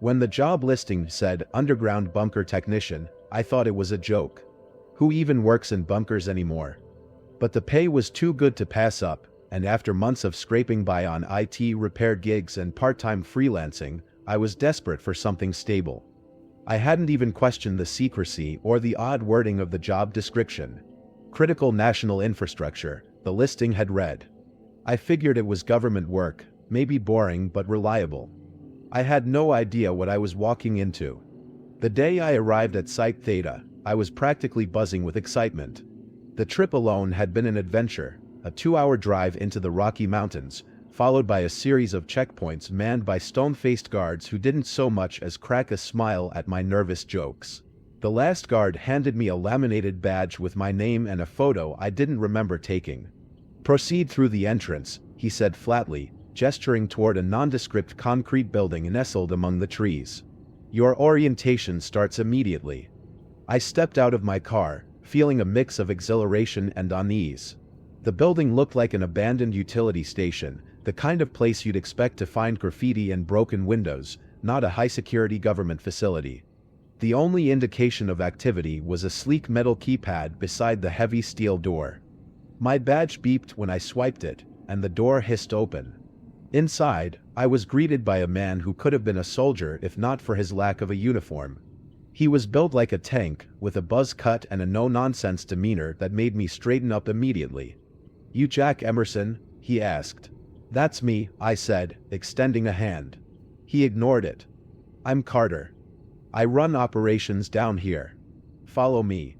When the job listing said underground bunker technician, I thought it was a joke. Who even works in bunkers anymore? But the pay was too good to pass up, and after months of scraping by on IT repair gigs and part-time freelancing, I was desperate for something stable. I hadn't even questioned the secrecy or the odd wording of the job description. Critical national infrastructure, the listing had read. I figured it was government work, maybe boring but reliable. I had no idea what I was walking into. The day I arrived at Site Theta, I was practically buzzing with excitement. The trip alone had been an adventure, a 2-hour drive into the Rocky Mountains, followed by a series of checkpoints manned by stone-faced guards who didn't so much as crack a smile at my nervous jokes. The last guard handed me a laminated badge with my name and a photo I didn't remember taking. "Proceed through the entrance," he said flatly, gesturing toward a nondescript concrete building nestled among the trees. "Your orientation starts immediately." I stepped out of my car, feeling a mix of exhilaration and unease. The building looked like an abandoned utility station, the kind of place you'd expect to find graffiti and broken windows, not a high-security government facility. The only indication of activity was a sleek metal keypad beside the heavy steel door. My badge beeped when I swiped it, and the door hissed open. Inside, I was greeted by a man who could have been a soldier if not for his lack of a uniform. He was built like a tank, with a buzz cut and a no-nonsense demeanor that made me straighten up immediately. "You Jack Emerson?" he asked. "That's me," I said, extending a hand. He ignored it. "I'm Carter. I run operations down here. Follow me."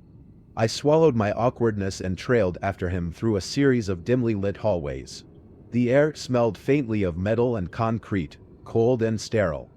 I swallowed my awkwardness and trailed after him through a series of dimly lit hallways. The air smelled faintly of metal and concrete, cold and sterile.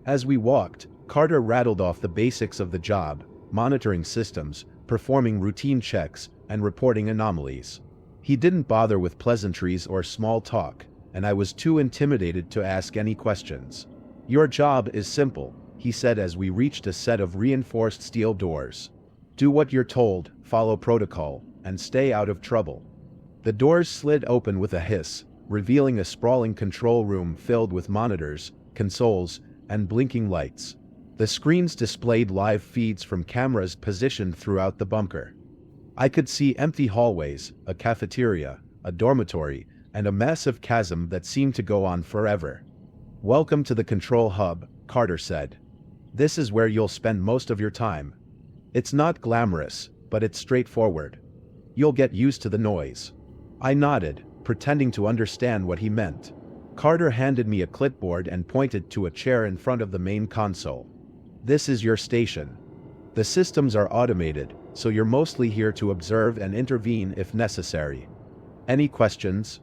As we walked, Carter rattled off the basics of the job, monitoring systems, performing routine checks, and reporting anomalies. He didn't bother with pleasantries or small talk, and I was too intimidated to ask any questions. "Your job is simple," he said as we reached a set of reinforced steel doors. "Do what you're told, follow protocol, and stay out of trouble." The doors slid open with a hiss, revealing a sprawling control room filled with monitors, consoles, and blinking lights. The screens displayed live feeds from cameras positioned throughout the bunker. I could see empty hallways, a cafeteria, a dormitory, and a massive chasm that seemed to go on forever. "Welcome to the control hub," Carter said. "This is where you'll spend most of your time. It's not glamorous, but it's straightforward. You'll get used to the noise." I nodded, pretending to understand what he meant. Carter handed me a clipboard and pointed to a chair in front of the main console. "This is your station. The systems are automated, so you're mostly here to observe and intervene if necessary. Any questions?"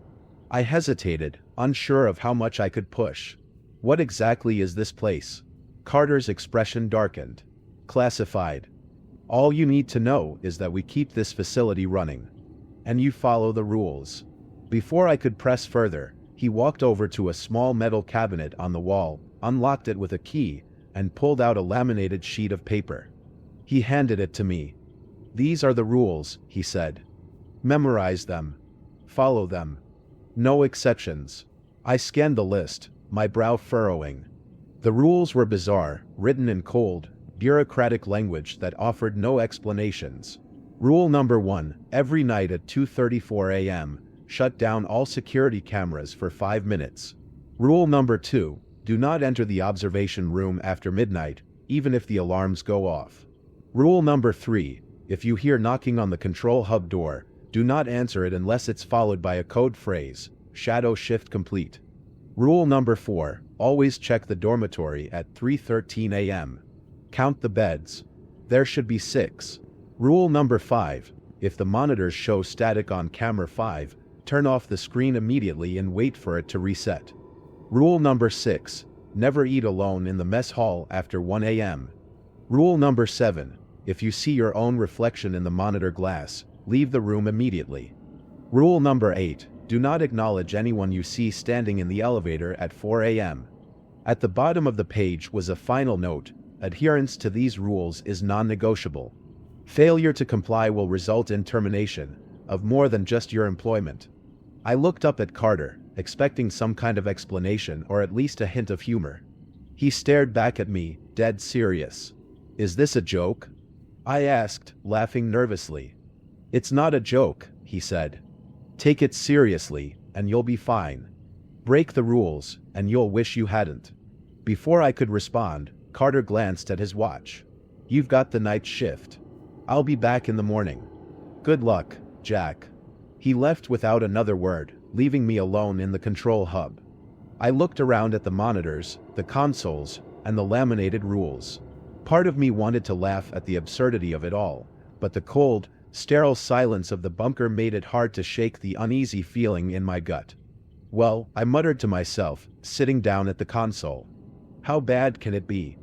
I hesitated, unsure of how much I could push. "What exactly is this place?" Carter's expression darkened. "Classified. All you need to know is that we keep this facility running. And you follow the rules." Before I could press further, he walked over to a small metal cabinet on the wall, unlocked it with a key, and pulled out a laminated sheet of paper. He handed it to me. "These are the rules," he said. "Memorize them. Follow them. No exceptions." I scanned the list, my brow furrowing. The rules were bizarre, written in cold, bureaucratic language that offered no explanations. Rule number 1, every night at 2:34 a.m., shut down all security cameras for 5 minutes. Rule number 2, do not enter the observation room after midnight, even if the alarms go off. Rule number 3, if you hear knocking on the control hub door, do not answer it unless it's followed by a code phrase, shadow shift complete. Rule number 4, always check the dormitory at 3:13 a.m. Count the beds. There should be 6. Rule number 5, if the monitors show static on camera 5, turn off the screen immediately and wait for it to reset. Rule number 6, never eat alone in the mess hall after 1 a.m. Rule number 7, if you see your own reflection in the monitor glass, leave the room immediately. Rule number 8, do not acknowledge anyone you see standing in the elevator at 4 a.m. At the bottom of the page was a final note: adherence to these rules is non-negotiable. Failure to comply will result in termination of more than just your employment. I looked up at Carter, expecting some kind of explanation or at least a hint of humor. He stared back at me, dead serious. "Is this a joke?" I asked, laughing nervously. "It's not a joke," he said. "Take it seriously, and you'll be fine. Break the rules, and you'll wish you hadn't." Before I could respond, Carter glanced at his watch. "You've got the night shift. I'll be back in the morning. Good luck, Jack." He left without another word, leaving me alone in the control hub. I looked around at the monitors, the consoles, and the laminated rules. Part of me wanted to laugh at the absurdity of it all, but the cold, sterile silence of the bunker made it hard to shake the uneasy feeling in my gut. "Well," I muttered to myself, sitting down at the console. "How bad can it be?"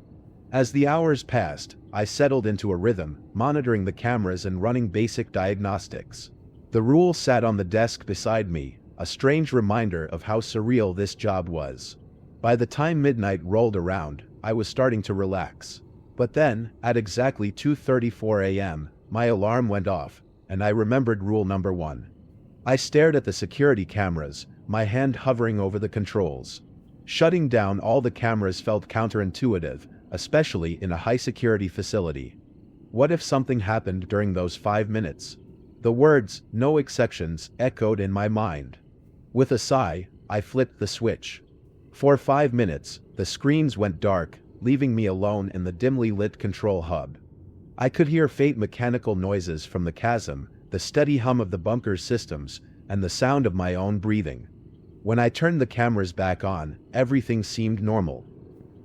As the hours passed, I settled into a rhythm, monitoring the cameras and running basic diagnostics. The rule sat on the desk beside me, a strange reminder of how surreal this job was. By the time midnight rolled around, I was starting to relax. But then, at exactly 2:34 a.m., my alarm went off, and I remembered rule number 1. I stared at the security cameras, my hand hovering over the controls. Shutting down all the cameras felt counterintuitive, especially in a high-security facility. What if something happened during those 5 minutes? The words, "no exceptions," echoed in my mind. With a sigh, I flipped the switch. For 5 minutes, the screens went dark, leaving me alone in the dimly lit control hub. I could hear faint mechanical noises from the chasm, the steady hum of the bunker's systems, and the sound of my own breathing. When I turned the cameras back on, everything seemed normal.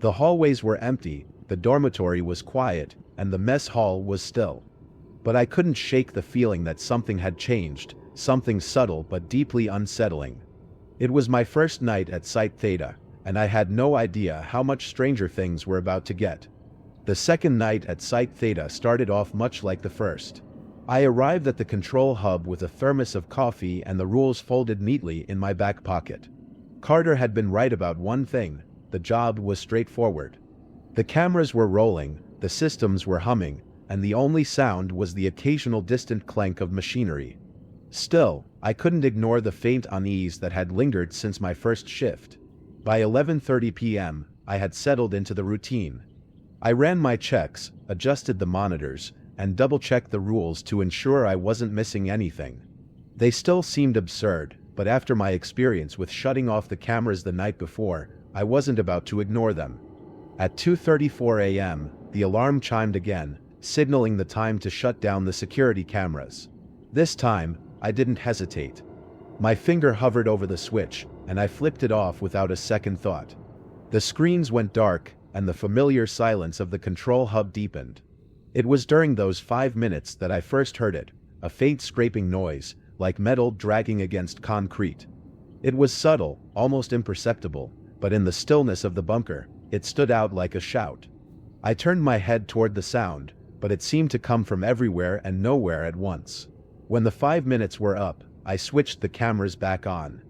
The hallways were empty, the dormitory was quiet, and the mess hall was still. But I couldn't shake the feeling that something had changed, something subtle but deeply unsettling. It was my first night at Site Theta, and I had no idea how much stranger things were about to get. The second night at Site Theta started off much like the first. I arrived at the control hub with a thermos of coffee and the rules folded neatly in my back pocket. Carter had been right about one thing: the job was straightforward. The cameras were rolling, the systems were humming, and the only sound was the occasional distant clank of machinery. Still, I couldn't ignore the faint unease that had lingered since my first shift. By 11:30 p.m., I had settled into the routine. I ran my checks, adjusted the monitors, and double-checked the rules to ensure I wasn't missing anything. They still seemed absurd, but after my experience with shutting off the cameras the night before, I wasn't about to ignore them. At 2:34 a.m., the alarm chimed again, signaling the time to shut down the security cameras. This time, I didn't hesitate. My finger hovered over the switch, and I flipped it off without a second thought. The screens went dark, and the familiar silence of the control hub deepened. It was during those 5 minutes that I first heard it, a faint scraping noise, like metal dragging against concrete. It was subtle, almost imperceptible, but in the stillness of the bunker, it stood out like a shout. I turned my head toward the sound, but it seemed to come from everywhere and nowhere at once. When the 5 minutes were up, I switched the cameras back on.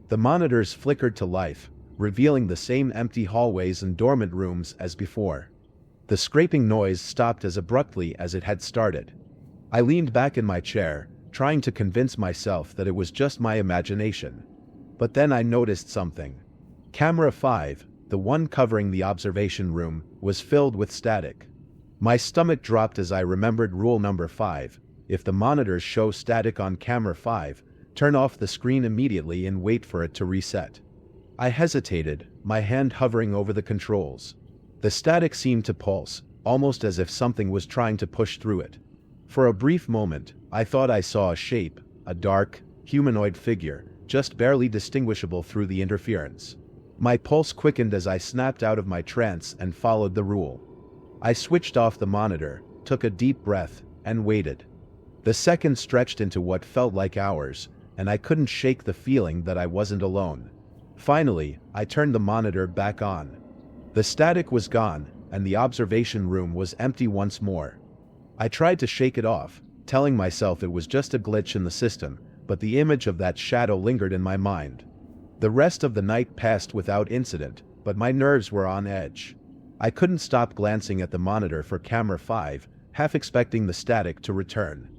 The monitors flickered to life, revealing the same empty hallways and dormant rooms as before. The scraping noise stopped as abruptly as it had started. I leaned back in my chair, trying to convince myself that it was just my imagination. But then I noticed something. Camera 5, the one covering the observation room, was filled with static. My stomach dropped as I remembered rule number 5. If the monitors show static on camera 5, turn off the screen immediately and wait for it to reset. I hesitated, my hand hovering over the controls. The static seemed to pulse, almost as if something was trying to push through it. For a brief moment, I thought I saw a shape, a dark, humanoid figure, just barely distinguishable through the interference. My pulse quickened as I snapped out of my trance and followed the rule. I switched off the monitor, took a deep breath, and waited. The seconds stretched into what felt like hours, and I couldn't shake the feeling that I wasn't alone. Finally, I turned the monitor back on. The static was gone, and the observation room was empty once more. I tried to shake it off, telling myself it was just a glitch in the system, but the image of that shadow lingered in my mind. The rest of the night passed without incident, but my nerves were on edge. I couldn't stop glancing at the monitor for camera 5, half expecting the static to return.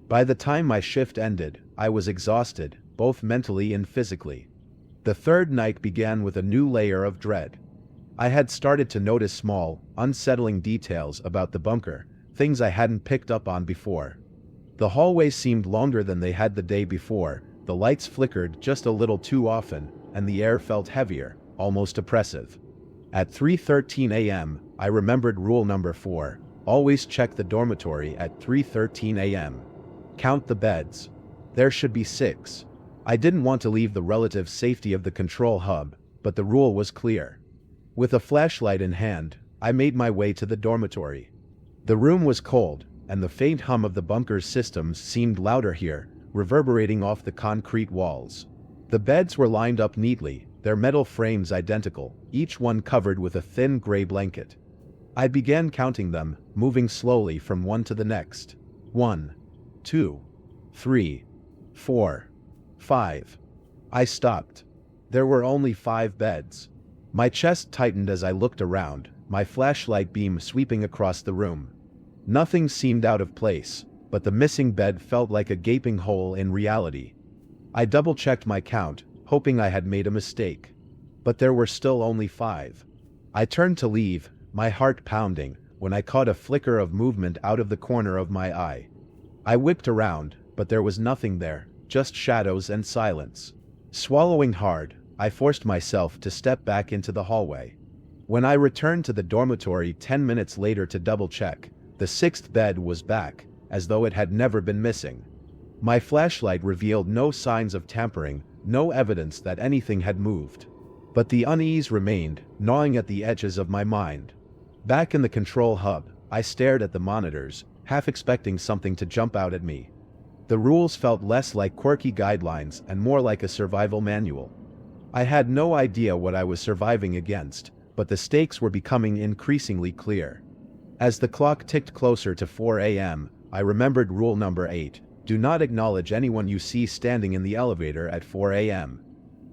By the time my shift ended, I was exhausted, both mentally and physically. The third night began with a new layer of dread. I had started to notice small, unsettling details about the bunker, things I hadn't picked up on before. The hallways seemed longer than they had the day before, the lights flickered just a little too often, and the air felt heavier, almost oppressive. At 3:13 a.m., I remembered rule number 4, always check the dormitory at 3:13 a.m. Count the beds. There should be 6. I didn't want to leave the relative safety of the control hub, but the rule was clear. With a flashlight in hand, I made my way to the dormitory. The room was cold, and the faint hum of the bunker's systems seemed louder here, reverberating off the concrete walls. The beds were lined up neatly, their metal frames identical, each one covered with a thin gray blanket. I began counting them, moving slowly from one to the next. 1, 2, 3, 4, 5. I stopped. There were only 5 beds. My chest tightened as I looked around, my flashlight beam sweeping across the room. Nothing seemed out of place, but the missing bed felt like a gaping hole in reality. I double-checked my count, hoping I had made a mistake. But there were still only 5. I turned to leave, my heart pounding, when I caught a flicker of movement out of the corner of my eye. I whipped around, but there was nothing there, just shadows and silence. Swallowing hard, I forced myself to step back into the hallway. When I returned to the dormitory 10 minutes later to double-check, the 6th bed was back, as though it had never been missing. My flashlight revealed no signs of tampering, no evidence that anything had moved. But the unease remained, gnawing at the edges of my mind. Back in the control hub, I stared at the monitors, half expecting something to jump out at me. The rules felt less like quirky guidelines and more like a survival manual. I had no idea what I was surviving against, but the stakes were becoming increasingly clear. As the clock ticked closer to 4 a.m., I remembered rule number 8, do not acknowledge anyone you see standing in the elevator at 4 a.m.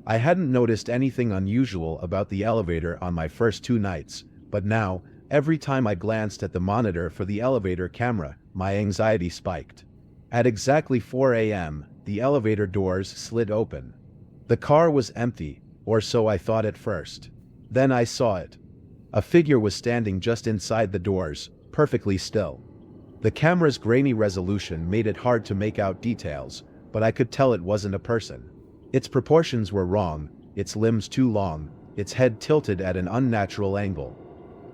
I hadn't noticed anything unusual about the elevator on my first 2 nights, but now, every time I glanced at the monitor for the elevator camera, my anxiety spiked. At exactly 4 a.m., the elevator doors slid open. The car was empty, or so I thought at first. Then I saw it. A figure was standing just inside the doors, perfectly still. The camera's grainy resolution made it hard to make out details, but I could tell it wasn't a person. Its proportions were wrong, its limbs too long, its head tilted at an unnatural angle.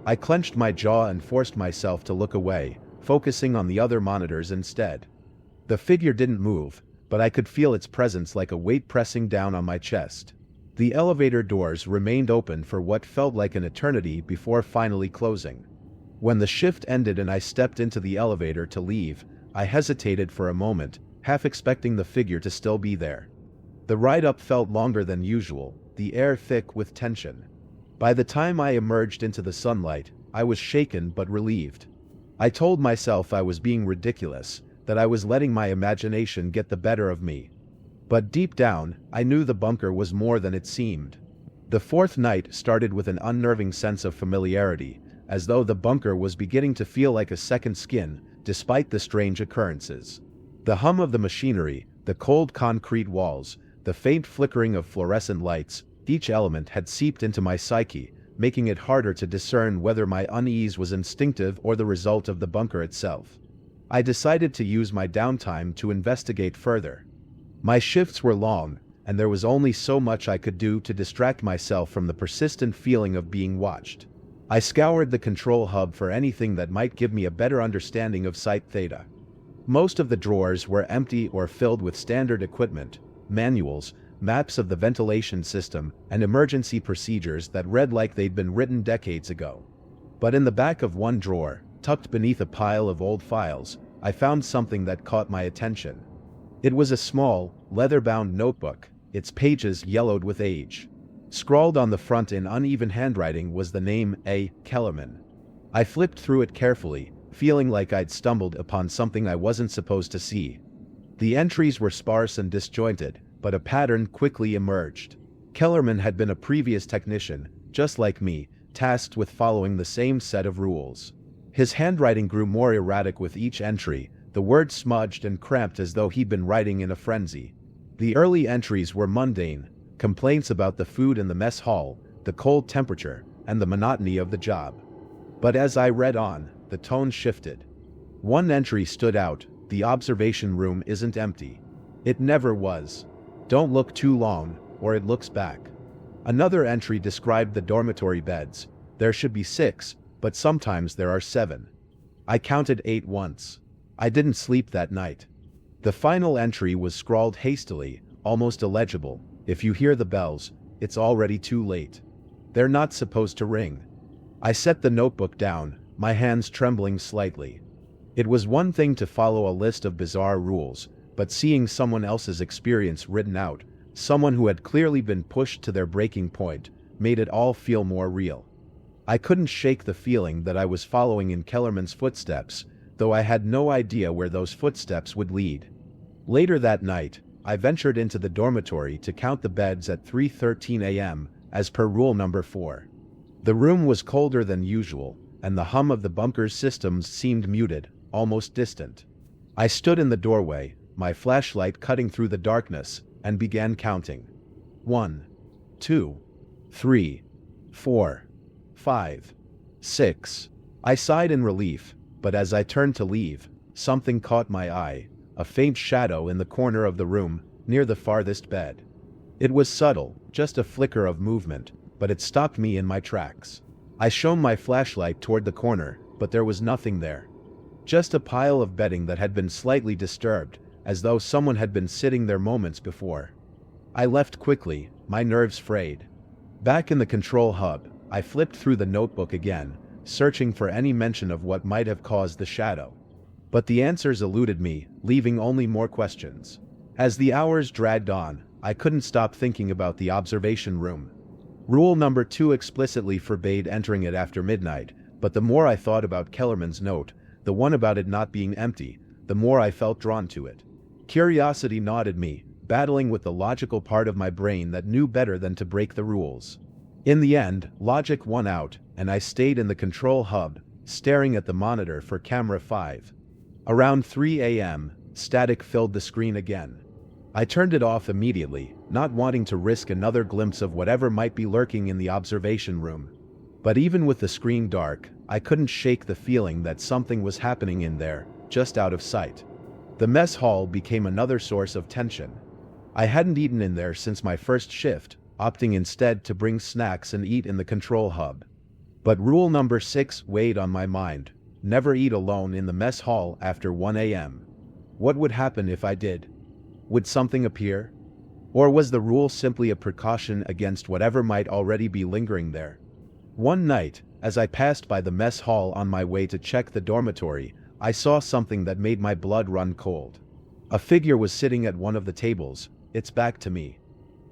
I clenched my jaw and forced myself to look away, focusing on the other monitors instead. The figure didn't move, but I could feel its presence like a weight pressing down on my chest. The elevator doors remained open for what felt like an eternity before finally closing. When the shift ended and I stepped into the elevator to leave, I hesitated for a moment, half expecting the figure to still be there. The ride up felt longer than usual, the air thick with tension. By the time I emerged into the sunlight, I was shaken but relieved. I told myself I was being ridiculous, that I was letting my imagination get the better of me. But deep down, I knew the bunker was more than it seemed. The 4th night started with an unnerving sense of familiarity, as though the bunker was beginning to feel like a second skin, despite the strange occurrences. The hum of the machinery, the cold concrete walls, the faint flickering of fluorescent lights, each element had seeped into my psyche, making it harder to discern whether my unease was instinctive or the result of the bunker itself. I decided to use my downtime to investigate further. My shifts were long, and there was only so much I could do to distract myself from the persistent feeling of being watched. I scoured the control hub for anything that might give me a better understanding of Site Theta. Most of the drawers were empty or filled with standard equipment, manuals, maps of the ventilation system, and emergency procedures that read like they'd been written decades ago. But in the back of one drawer, tucked beneath a pile of old files, I found something that caught my attention. It was a small, leather-bound notebook, its pages yellowed with age. Scrawled on the front in uneven handwriting was the name A. Kellerman. I flipped through it carefully, feeling like I'd stumbled upon something I wasn't supposed to see. The entries were sparse and disjointed, but a pattern quickly emerged. Kellerman had been a previous technician, just like me, tasked with following the same set of rules. His handwriting grew more erratic with each entry, the words smudged and cramped as though he'd been writing in a frenzy. The early entries were mundane, complaints about the food in the mess hall, the cold temperature, and the monotony of the job. But as I read on, the tone shifted. One entry stood out: the observation room isn't empty. It never was. Don't look too long, or it looks back. Another entry described the dormitory beds. There should be 6, but sometimes there are 7. I counted 8 once. I didn't sleep that night. The final entry was scrawled hastily, almost illegible: if you hear the bells, it's already too late. They're not supposed to ring. I set the notebook down, my hands trembling slightly. It was one thing to follow a list of bizarre rules, but seeing someone else's experience written out, someone who had clearly been pushed to their breaking point, made it all feel more real. I couldn't shake the feeling that I was following in Kellerman's footsteps, though I had no idea where those footsteps would lead. Later that night, I ventured into the dormitory to count the beds at 3:13 a.m., as per rule number 4. The room was colder than usual, and the hum of the bunker's systems seemed muted, almost distant. I stood in the doorway, my flashlight cutting through the darkness, and began counting. 1, 2, 3, 4, 5, 6. I sighed in relief, but as I turned to leave, something caught my eye: a faint shadow in the corner of the room, near the farthest bed. It was subtle, just a flicker of movement, but it stopped me in my tracks. I shone my flashlight toward the corner, but there was nothing there. Just a pile of bedding that had been slightly disturbed, as though someone had been sitting there moments before. I left quickly, my nerves frayed. Back in the control hub, I flipped through the notebook again, searching for any mention of what might have caused the shadow. But the answers eluded me, leaving only more questions. As the hours dragged on, I couldn't stop thinking about the observation room. Rule number 2 explicitly forbade entering it after midnight, but the more I thought about Kellerman's note, the one about it not being empty, the more I felt drawn to it. Curiosity gnawed me, battling with the logical part of my brain that knew better than to break the rules. In the end, logic won out, and I stayed in the control hub, staring at the monitor for camera 5. Around 3 a.m., static filled the screen again. I turned it off immediately, not wanting to risk another glimpse of whatever might be lurking in the observation room. But even with the screen dark, I couldn't shake the feeling that something was happening in there, just out of sight. The mess hall became another source of tension. I hadn't eaten in there since my first shift, opting instead to bring snacks and eat in the control hub. But rule number 6 weighed on my mind: never eat alone in the mess hall after 1 a.m. What would happen if I did? Would something appear? Or was the rule simply a precaution against whatever might already be lingering there? One night, as I passed by the mess hall on my way to check the dormitory, I saw something that made my blood run cold. A figure was sitting at one of the tables, its back to me.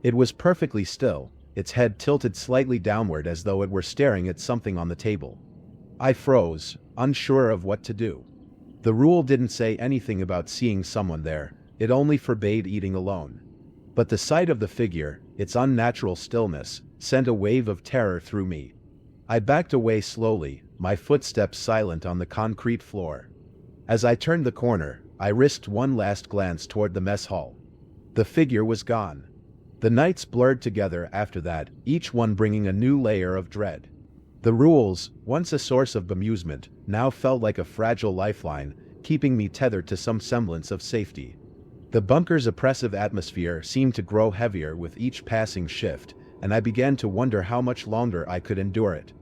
It was perfectly still, its head tilted slightly downward as though it were staring at something on the table. I froze, unsure of what to do. The rule didn't say anything about seeing someone there, it only forbade eating alone. But the sight of the figure, its unnatural stillness, sent a wave of terror through me. I backed away slowly, my footsteps silent on the concrete floor. As I turned the corner, I risked one last glance toward the mess hall. The figure was gone. The nights blurred together after that, each one bringing a new layer of dread. The rules, once a source of bemusement, now felt like a fragile lifeline, keeping me tethered to some semblance of safety. The bunker's oppressive atmosphere seemed to grow heavier with each passing shift, and I began to wonder how much longer I could endure it.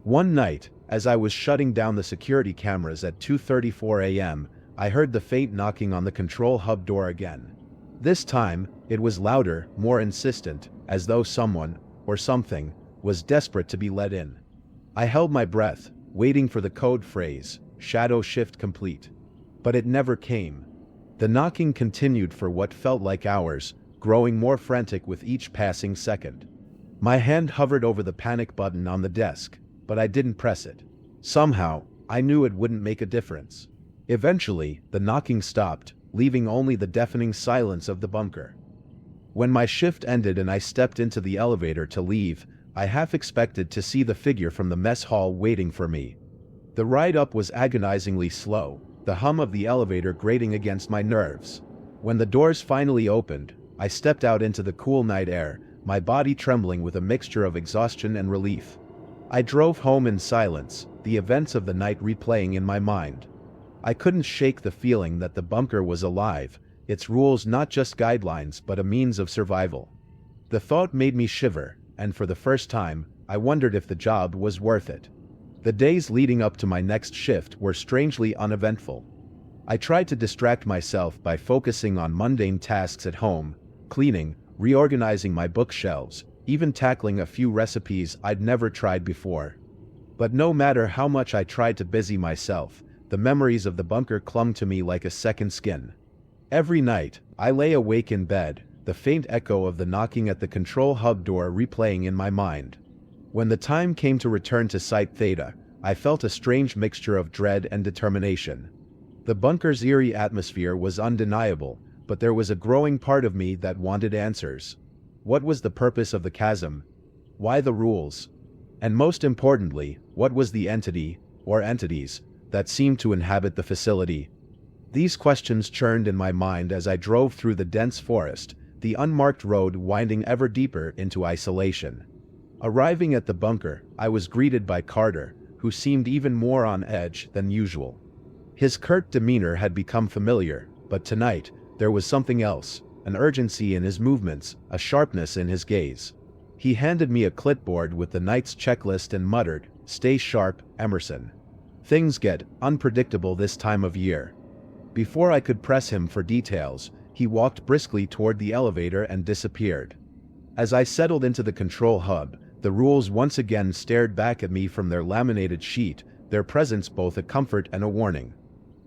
One night, as I was shutting down the security cameras at 2:34 a.m., I heard the faint knocking on the control hub door again. This time, it was louder, more insistent, as though someone, or something, was desperate to be let in. I held my breath, waiting for the code phrase, "Shadow shift complete." But it never came. The knocking continued for what felt like hours, growing more frantic with each passing second. My hand hovered over the panic button on the desk, but I didn't press it. Somehow, I knew it wouldn't make a difference. Eventually, the knocking stopped, leaving only the deafening silence of the bunker. When my shift ended and I stepped into the elevator to leave, I half expected to see the figure from the mess hall waiting for me. The ride up was agonizingly slow, the hum of the elevator grating against my nerves. When the doors finally opened, I stepped out into the cool night air, my body trembling with a mixture of exhaustion and relief. I drove home in silence, the events of the night replaying in my mind. I couldn't shake the feeling that the bunker was alive, its rules not just guidelines but a means of survival. The thought made me shiver, and for the first time, I wondered if the job was worth it. The days leading up to my next shift were strangely uneventful. I tried to distract myself by focusing on mundane tasks at home, cleaning, reorganizing my bookshelves, even tackling a few recipes I'd never tried before. But no matter how much I tried to busy myself, the memories of the bunker clung to me like a second skin. Every night, I lay awake in bed, the faint echo of the knocking at the control hub door replaying in my mind. When the time came to return to Site Theta, I felt a strange mixture of dread and determination. The bunker's eerie atmosphere was undeniable, but there was a growing part of me that wanted answers. What was the purpose of the chasm? Why the rules? And most importantly, what was the entity, or entities, that seemed to inhabit the facility? These questions churned in my mind as I drove through the dense forest, the unmarked road winding ever deeper into isolation. Arriving at the bunker, I was greeted by Carter, who seemed even more on edge than usual. His curt demeanor had become familiar, but tonight, there was something else, an urgency in his movements, a sharpness in his gaze. He handed me a clipboard with the night's checklist and muttered, "Stay sharp, Emerson. Things get unpredictable this time of year." Before I could press him for details, he walked briskly toward the elevator and disappeared. As I settled into the control hub, the rules once again stared back at me from their laminated sheet, their presence both a comfort and a warning.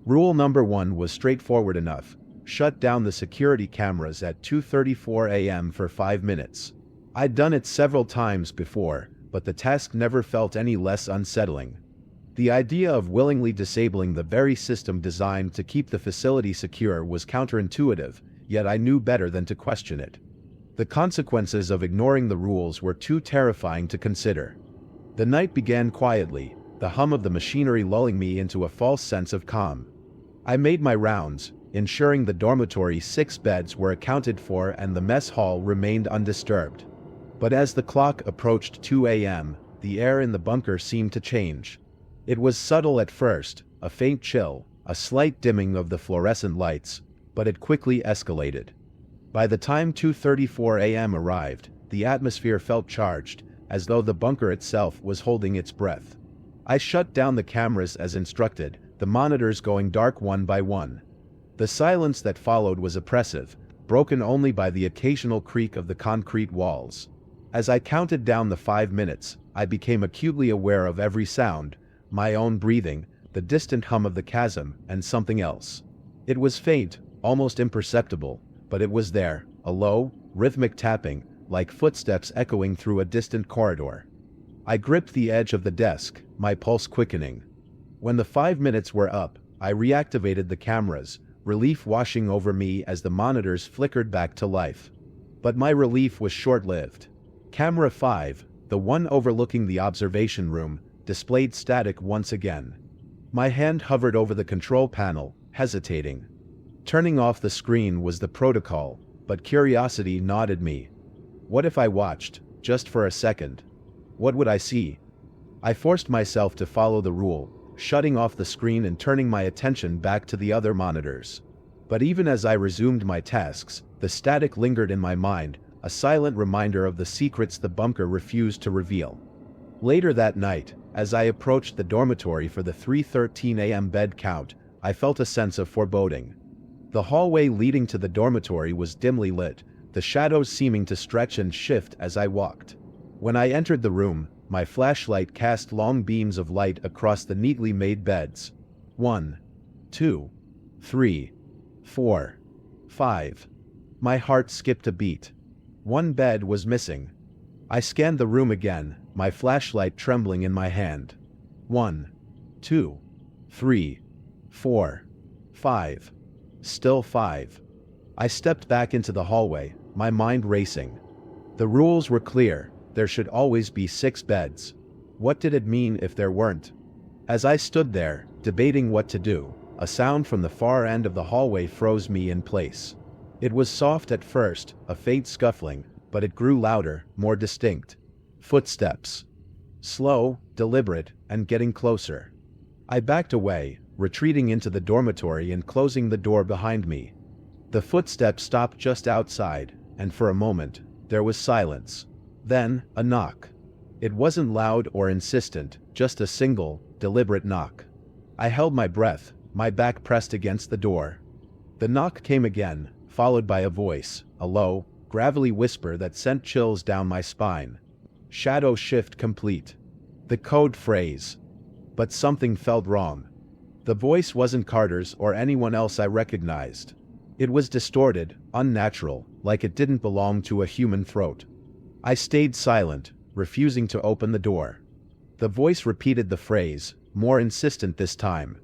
Rule number 1 was straightforward enough: shut down the security cameras at 2:34 a.m. for 5 minutes. I'd done it several times before, but the task never felt any less unsettling. The idea of willingly disabling the very system designed to keep the facility secure was counterintuitive, yet I knew better than to question it. The consequences of ignoring the rules were too terrifying to consider. The night began quietly, the hum of the machinery lulling me into a false sense of calm. I made my rounds, ensuring the dormitory's 6 beds were accounted for and the mess hall remained undisturbed. But as the clock approached 2 a.m., the air in the bunker seemed to change. It was subtle at first, a faint chill, a slight dimming of the fluorescent lights, but it quickly escalated. By the time 2:34 a.m. arrived, the atmosphere felt charged, as though the bunker itself was holding its breath. I shut down the cameras as instructed, the monitors going dark one by one. The silence that followed was oppressive, broken only by the occasional creak of the concrete walls. As I counted down the 5 minutes, I became acutely aware of every sound, my own breathing, the distant hum of the chasm, and something else. It was faint, almost imperceptible, but it was there, a low, rhythmic tapping, like footsteps echoing through a distant corridor. I gripped the edge of the desk, my pulse quickening. When the 5 minutes were up, I reactivated the cameras, relief washing over me as the monitors flickered back to life. But my relief was short-lived. Camera 5, the one overlooking the observation room, displayed static once again. My hand hovered over the control panel, hesitating. Turning off the screen was the protocol, but curiosity nodded me. What if I watched, just for a second? What would I see? I forced myself to follow the rule, shutting off the screen and turning my attention back to the other monitors. But even as I resumed my tasks, the static lingered in my mind, a silent reminder of the secrets the bunker refused to reveal. Later that night, as I approached the dormitory for the 3:13 a.m. bed count, I felt a sense of foreboding. The hallway leading to the dormitory was dimly lit, the shadows seeming to stretch and shift as I walked. When I entered the room, my flashlight cast long beams of light across the neatly made beds. 1, 2, 3, 4, 5. My heart skipped a beat. One bed was missing. I scanned the room again, my flashlight trembling in my hand. 1, 2, 3, 4, 5. Still 5. I stepped back into the hallway, my mind racing. The rules were clear, there should always be 6 beds. What did it mean if there weren't? As I stood there, debating what to do, a sound from the far end of the hallway froze me in place. It was soft at first, a faint scuffling, but it grew louder, more distinct. Footsteps. Slow, deliberate, and getting closer. I backed away, retreating into the dormitory and closing the door behind me. The footsteps stopped just outside, and for a moment, there was silence. Then, a knock. It wasn't loud or insistent, just a single, deliberate knock. I held my breath, my back pressed against the door. The knock came again, followed by a voice, a low, gravelly whisper that sent chills down my spine. Shadow shift complete. The code phrase. But something felt wrong. The voice wasn't Carter's or anyone else I recognized. It was distorted, unnatural, like it didn't belong to a human throat. I stayed silent, refusing to open the door. The voice repeated the phrase, more insistent this time.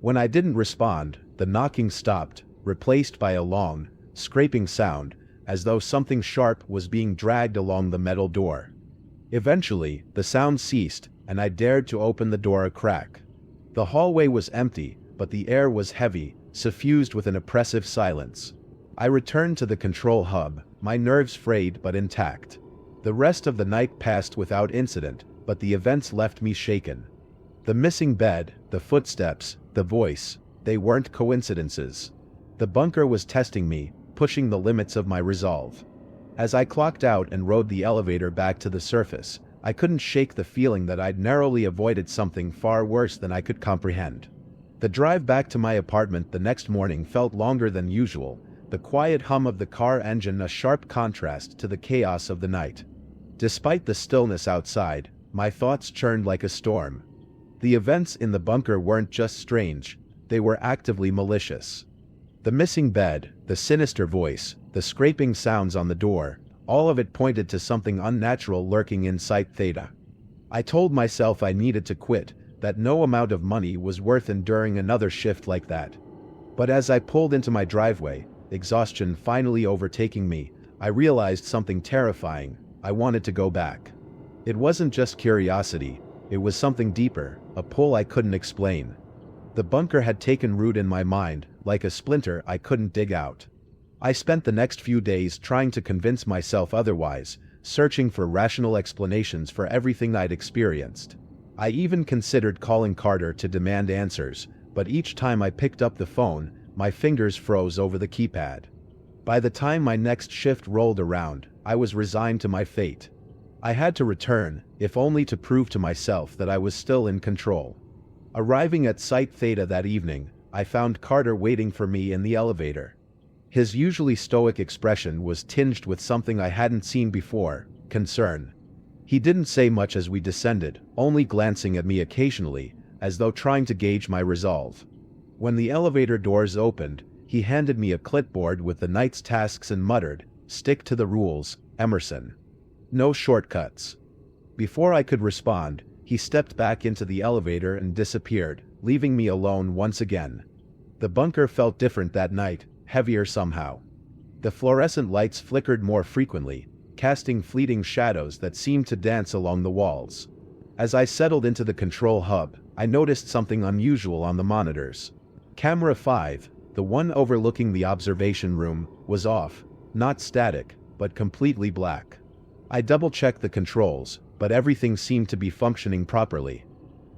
When I didn't respond, the knocking stopped, replaced by a long, scraping sound, as though something sharp was being dragged along the metal door. Eventually, the sound ceased, and I dared to open the door a crack. The hallway was empty, but the air was heavy, suffused with an oppressive silence. I returned to the control hub, my nerves frayed but intact. The rest of the night passed without incident, but the events left me shaken. The missing bed, the footsteps, the voice, they weren't coincidences. The bunker was testing me, pushing the limits of my resolve. As I clocked out and rode the elevator back to the surface, I couldn't shake the feeling that I'd narrowly avoided something far worse than I could comprehend. The drive back to my apartment the next morning felt longer than usual, the quiet hum of the car engine a sharp contrast to the chaos of the night. Despite the stillness outside, my thoughts churned like a storm. The events in the bunker weren't just strange, they were actively malicious. The missing bed, the sinister voice, the scraping sounds on the door, all of it pointed to something unnatural lurking inside Theta. I told myself I needed to quit, that no amount of money was worth enduring another shift like that. But as I pulled into my driveway, exhaustion finally overtaking me, I realized something terrifying. I wanted to go back. It wasn't just curiosity, it was something deeper, a pull I couldn't explain. The bunker had taken root in my mind, like a splinter I couldn't dig out. I spent the next few days trying to convince myself otherwise, searching for rational explanations for everything I'd experienced. I even considered calling Carter to demand answers, but each time I picked up the phone, my fingers froze over the keypad. By the time my next shift rolled around, I was resigned to my fate. I had to return, if only to prove to myself that I was still in control. Arriving at Site Theta that evening, I found Carter waiting for me in the elevator. His usually stoic expression was tinged with something I hadn't seen before, concern. He didn't say much as we descended, only glancing at me occasionally, as though trying to gauge my resolve. When the elevator doors opened, he handed me a clipboard with the night's tasks and muttered, "Stick to the rules, Emerson. No shortcuts." Before I could respond, he stepped back into the elevator and disappeared, leaving me alone once again. The bunker felt different that night, heavier somehow. The fluorescent lights flickered more frequently, casting fleeting shadows that seemed to dance along the walls. As I settled into the control hub, I noticed something unusual on the monitors. Camera 5, the one overlooking the observation room, was off, not static, but completely black. I double-checked the controls, but everything seemed to be functioning properly.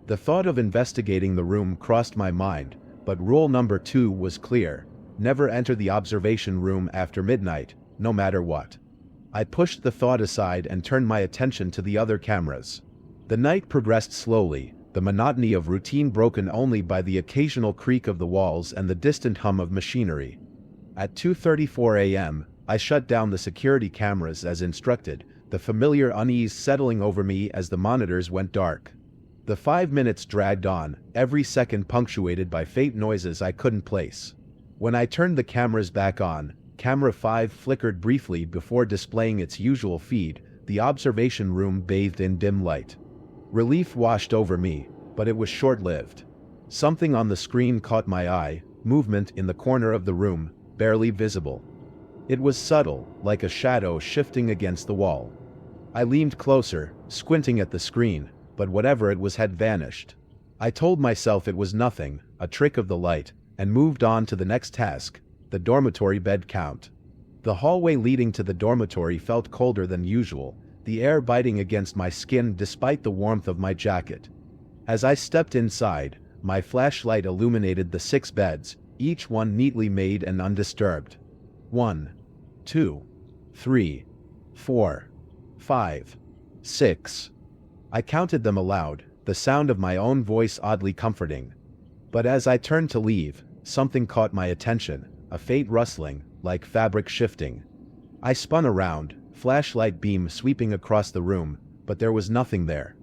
The thought of investigating the room crossed my mind, but rule number 2 was clear: never enter the observation room after midnight, no matter what. I pushed the thought aside and turned my attention to the other cameras. The night progressed slowly, the monotony of routine broken only by the occasional creak of the walls and the distant hum of machinery. At 2:34 a.m., I shut down the security cameras as instructed, the familiar unease settling over me as the monitors went dark. The 5 minutes dragged on, every second punctuated by faint noises I couldn't place. When I turned the cameras back on, camera 5 flickered briefly before displaying its usual feed, the observation room bathed in dim light. Relief washed over me, but it was short-lived. Something on the screen caught my eye, movement in the corner of the room, barely visible. It was subtle, like a shadow shifting against the wall. I leaned closer, squinting at the screen, but whatever it was had vanished. I told myself it was nothing, a trick of the light, and moved on to the next task, the dormitory bed count. The hallway leading to the dormitory felt colder than usual, the air biting against my skin despite the warmth of my jacket. As I stepped inside, my flashlight illuminated the 6 beds, each one neatly made and undisturbed. 1, 2, 3, 4, 5, 6. I counted them aloud, the sound of my own voice oddly comforting. But as I turned to leave, something caught my attention, a faint rustling, like fabric shifting. I spun around, flashlight beam sweeping across the room, but there was nothing there.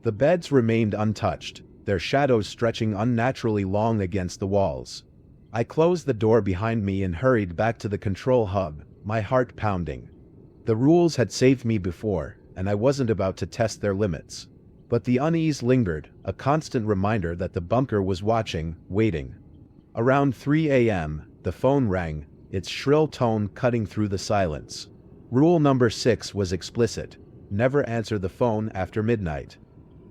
The beds remained untouched, their shadows stretching unnaturally long against the walls. I closed the door behind me and hurried back to the control hub, my heart pounding. The rules had saved me before, and I wasn't about to test their limits. But the unease lingered, a constant reminder that the bunker was watching, waiting. Around 3 a.m., the phone rang, its shrill tone cutting through the silence. Rule number 6 was explicit: never answer the phone after midnight.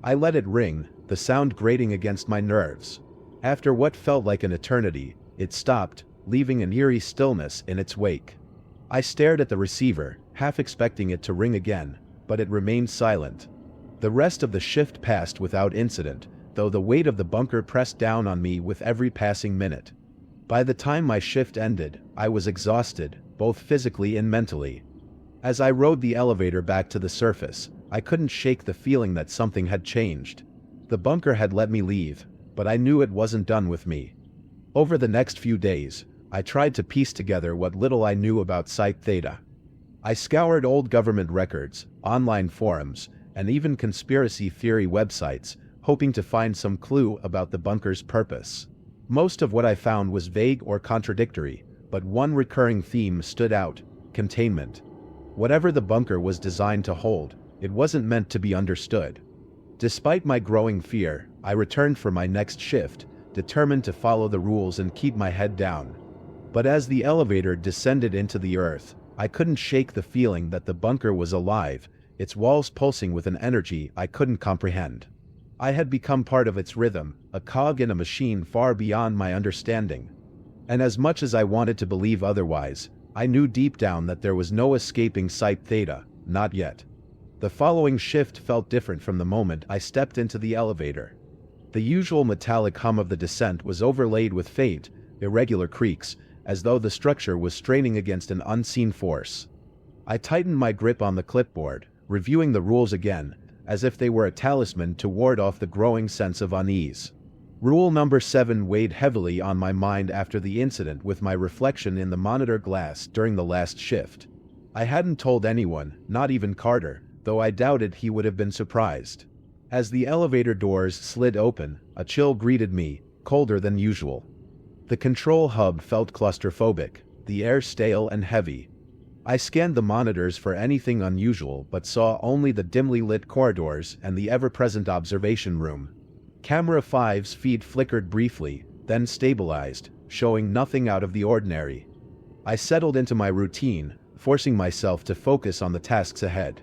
I let it ring, the sound grating against my nerves. After what felt like an eternity, it stopped, leaving an eerie stillness in its wake. I stared at the receiver, half expecting it to ring again, but it remained silent. The rest of the shift passed without incident, though the weight of the bunker pressed down on me with every passing minute. By the time my shift ended, I was exhausted, both physically and mentally. As I rode the elevator back to the surface, I couldn't shake the feeling that something had changed. The bunker had let me leave, but I knew it wasn't done with me. Over the next few days, I tried to piece together what little I knew about Site Theta. I scoured old government records, online forums, and even conspiracy theory websites, hoping to find some clue about the bunker's purpose. Most of what I found was vague or contradictory, but one recurring theme stood out: containment. Whatever the bunker was designed to hold, it wasn't meant to be understood. Despite my growing fear, I returned for my next shift, determined to follow the rules and keep my head down. But as the elevator descended into the earth, I couldn't shake the feeling that the bunker was alive, its walls pulsing with an energy I couldn't comprehend. I had become part of its rhythm, a cog in a machine far beyond my understanding. And as much as I wanted to believe otherwise, I knew deep down that there was no escaping Site Theta, not yet. The following shift felt different from the moment I stepped into the elevator. The usual metallic hum of the descent was overlaid with faint, irregular creaks, as though the structure was straining against an unseen force. I tightened my grip on the clipboard, reviewing the rules again, as if they were a talisman to ward off the growing sense of unease. Rule number 7 weighed heavily on my mind after the incident with my reflection in the monitor glass during the last shift. I hadn't told anyone, not even Carter, though I doubted he would have been surprised. As the elevator doors slid open, a chill greeted me, colder than usual. The control hub felt claustrophobic, the air stale and heavy. I scanned the monitors for anything unusual but saw only the dimly lit corridors and the ever-present observation room. Camera 5's feed flickered briefly, then stabilized, showing nothing out of the ordinary. I settled into my routine, forcing myself to focus on the tasks ahead.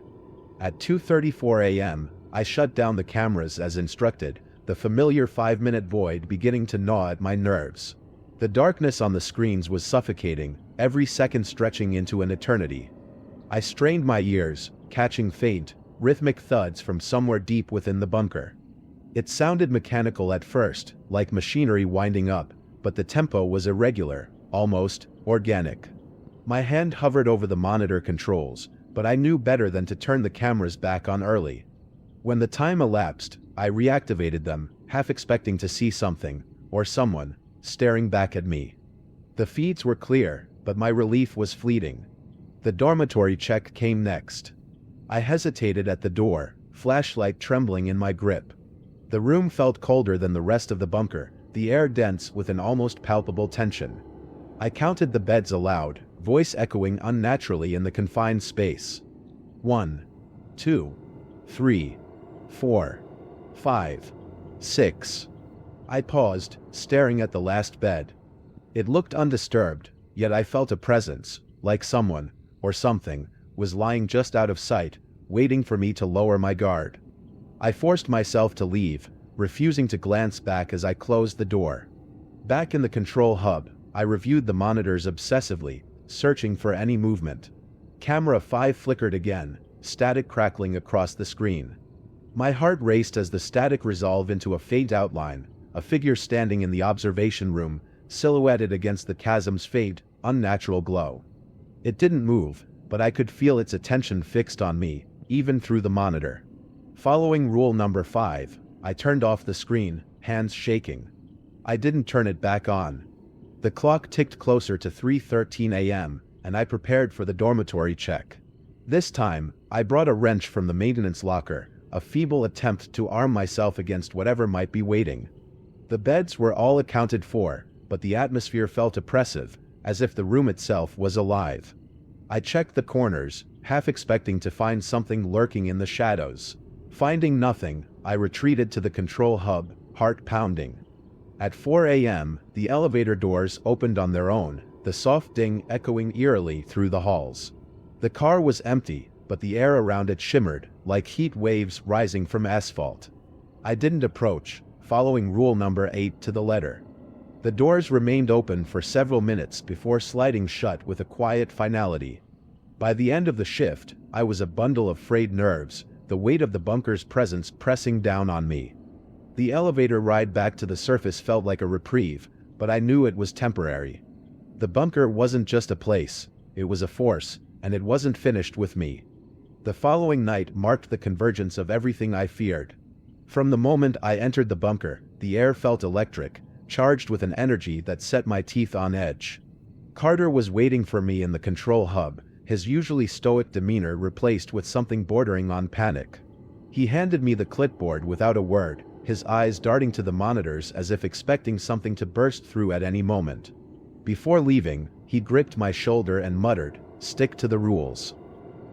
At 2:34 a.m., I shut down the cameras as instructed, the familiar 5-minute void beginning to gnaw at my nerves. The darkness on the screens was suffocating, every second stretching into an eternity. I strained my ears, catching faint, rhythmic thuds from somewhere deep within the bunker. It sounded mechanical at first, like machinery winding up, but the tempo was irregular, almost organic. My hand hovered over the monitor controls, but I knew better than to turn the cameras back on early. When the time elapsed, I reactivated them, half expecting to see something, or someone, staring back at me. The feeds were clear, but my relief was fleeting. The dormitory check came next. I hesitated at the door, flashlight trembling in my grip. The room felt colder than the rest of the bunker, the air dense with an almost palpable tension. I counted the beds aloud, voice echoing unnaturally in the confined space. 1, 2, 3, 4, 5, 6. I paused, staring at the last bed. It looked undisturbed, yet I felt a presence, like someone, or something, was lying just out of sight, waiting for me to lower my guard. I forced myself to leave, refusing to glance back as I closed the door. Back in the control hub, I reviewed the monitors obsessively, searching for any movement. Camera 5 flickered again, static crackling across the screen. My heart raced as the static resolved into a faint outline, a figure standing in the observation room, silhouetted against the chasm's faint, unnatural glow. It didn't move, but I could feel its attention fixed on me, even through the monitor. Following rule number 5, I turned off the screen, hands shaking. I didn't turn it back on. The clock ticked closer to 3:13 a.m., and I prepared for the dormitory check. This time, I brought a wrench from the maintenance locker, a feeble attempt to arm myself against whatever might be waiting. The beds were all accounted for, but the atmosphere felt oppressive, as if the room itself was alive. I checked the corners, half expecting to find something lurking in the shadows. Finding nothing, I retreated to the control hub, heart pounding. At 4 a.m., the elevator doors opened on their own, the soft ding echoing eerily through the halls. The car was empty, but the air around it shimmered, like heat waves rising from asphalt. I didn't approach, following rule number 8 to the letter. The doors remained open for several minutes before sliding shut with a quiet finality. By the end of the shift, I was a bundle of frayed nerves, the weight of the bunker's presence pressing down on me. The elevator ride back to the surface felt like a reprieve, but I knew it was temporary. The bunker wasn't just a place, it was a force, and it wasn't finished with me. The following night marked the convergence of everything I feared. From the moment I entered the bunker, the air felt electric, charged with an energy that set my teeth on edge. Carter was waiting for me in the control hub, his usually stoic demeanor replaced with something bordering on panic. He handed me the clipboard without a word, his eyes darting to the monitors as if expecting something to burst through at any moment. Before leaving, he gripped my shoulder and muttered, "Stick to the rules.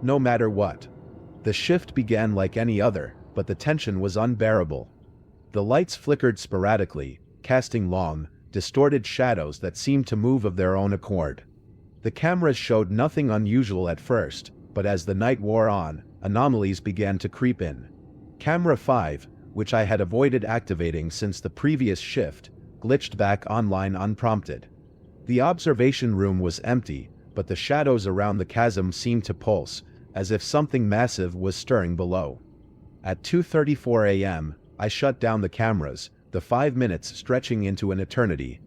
No matter what." The shift began like any other, but the tension was unbearable. The lights flickered sporadically, casting long, distorted shadows that seemed to move of their own accord. The cameras showed nothing unusual at first, but as the night wore on, anomalies began to creep in. Camera 5, which I had avoided activating since the previous shift, glitched back online unprompted. The observation room was empty, but the shadows around the chasm seemed to pulse, as if something massive was stirring below. At 2:34 a.m., I shut down the cameras, the 5 minutes stretching into an eternity.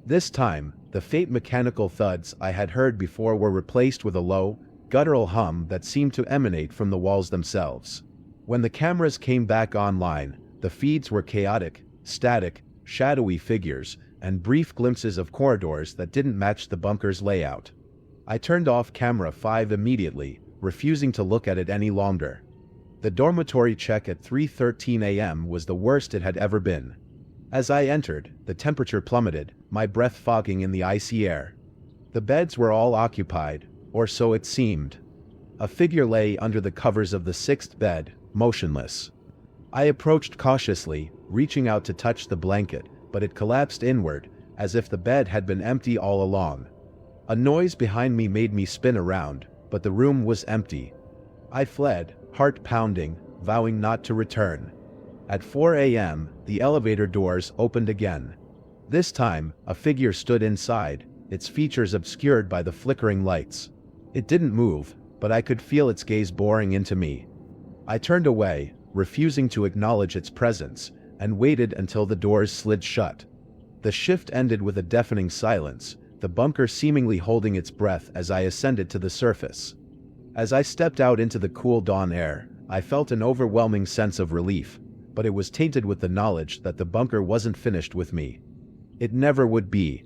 This time, the faint mechanical thuds I had heard before were replaced with a low, guttural hum that seemed to emanate from the walls themselves. When the cameras came back online, the feeds were chaotic, static, shadowy figures, and brief glimpses of corridors that didn't match the bunker's layout. I turned off camera 5 immediately, refusing to look at it any longer. The dormitory check at 3:13 a.m. was the worst it had ever been. As I entered, the temperature plummeted, my breath fogging in the icy air. The beds were all occupied, or so it seemed. A figure lay under the covers of the 6th bed, motionless. I approached cautiously, reaching out to touch the blanket, but it collapsed inward, as if the bed had been empty all along. A noise behind me made me spin around, but the room was empty. I fled, heart pounding, vowing not to return. At 4 a.m., the elevator doors opened again. This time, a figure stood inside, its features obscured by the flickering lights. It didn't move, but I could feel its gaze boring into me. I turned away, refusing to acknowledge its presence, and waited until the doors slid shut. The shift ended with a deafening silence, the bunker seemingly holding its breath as I ascended to the surface. As I stepped out into the cool dawn air, I felt an overwhelming sense of relief, but it was tainted with the knowledge that the bunker wasn't finished with me. It never would be.